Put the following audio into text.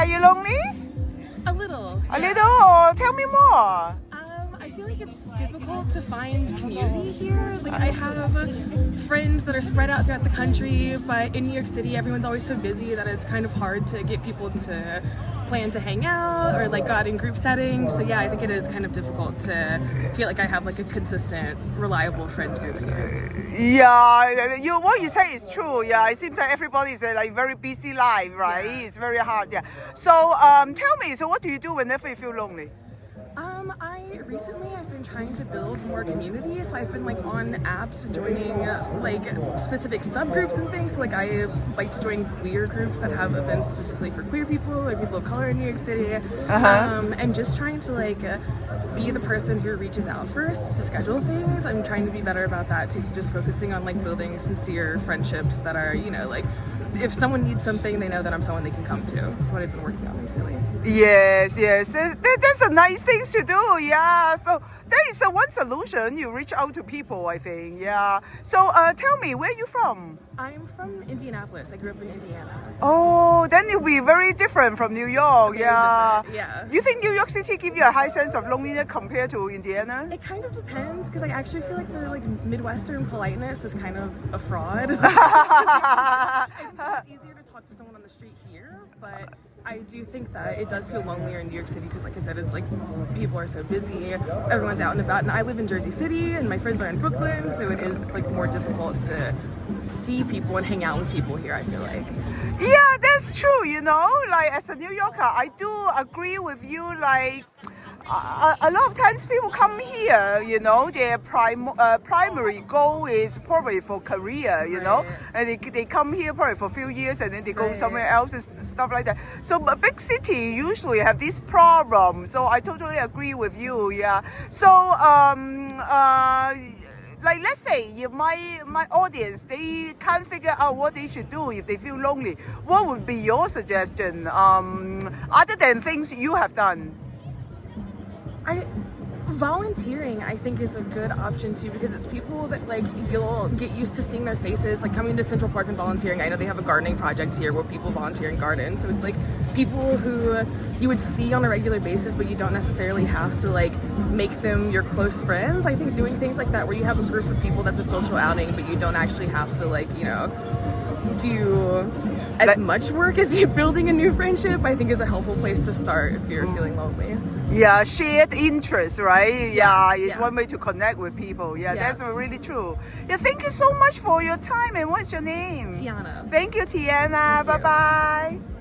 you lonely? A little. A little? Tell me more. I feel like it's difficult to find community here. Like I have friends that are spread out throughout the country, but in New York City, everyone's always so busy that it's kind of hard to get people to plan to hang out or like go out in group settings. So yeah, I think it is kind of difficult to feel like I have like a consistent, reliable friend group here. Yeah, what you say is true. Yeah, it seems like everybody is like very busy life, right? Yeah. It's very hard. Yeah. So tell me, so what do you do whenever you feel lonely? I've been trying to build more community, so I've been like on apps joining like specific subgroups and things. So, like I like to join queer groups that have events specifically for queer people or people of color in New York City, and just trying to like be the person who reaches out first to schedule things. I'm trying to be better about that too. So just focusing on like building sincere friendships that are, you know, like if someone needs something, they know that I'm someone they can come to. That's what I've been working on recently. Yes. That's a nice thing to do. Yeah. So that is one solution. You reach out to people, I think. Yeah. So tell me, where are you from? I'm from Indianapolis. I grew up in Indiana. Oh, then it'll be very different from New York. Very Yeah. different, yeah. You think New York City give you a high sense of loneliness compared to Indiana? It kind of depends because I actually feel like the like Midwestern politeness is kind of a fraud. I think it's easier to talk to someone on the street here, but I do think that it does feel lonelier in New York City because, like I said, it's like people are so busy, everyone's out and about, and I live in Jersey City, and my friends are in Brooklyn, so it is like more difficult to see people and hang out with people here. I feel like. Yeah, that's true. You know, like as a New Yorker, I do agree with you. Like a lot of times people come here, you know, their primary goal is probably for career, you know, and they come here probably for a few years and then they go somewhere else and stuff like that. So a big city usually have this problem. So I totally agree with you. Yeah. So like let's say if my audience they can't figure out what they should do if they feel lonely, what would be your suggestion other than things you have done? Volunteering I think is a good option too because it's people that like you'll get used to seeing their faces, like coming to Central Park and volunteering. I know they have a gardening project here where people volunteer and garden, so it's like people who you would see on a regular basis but you don't necessarily have to like make them your close friends. I think doing things like that where you have a group of people that's a social outing but you don't actually have to like, you know, do as much work as you building a new friendship, I think is a helpful place to start if you're feeling lonely. Yeah, shared interest, right? Yeah, it's one way to connect with people. Yeah, that's really true. Yeah, thank you so much for your time. And what's your name? Tiana. Thank you, Tiana. Bye-bye.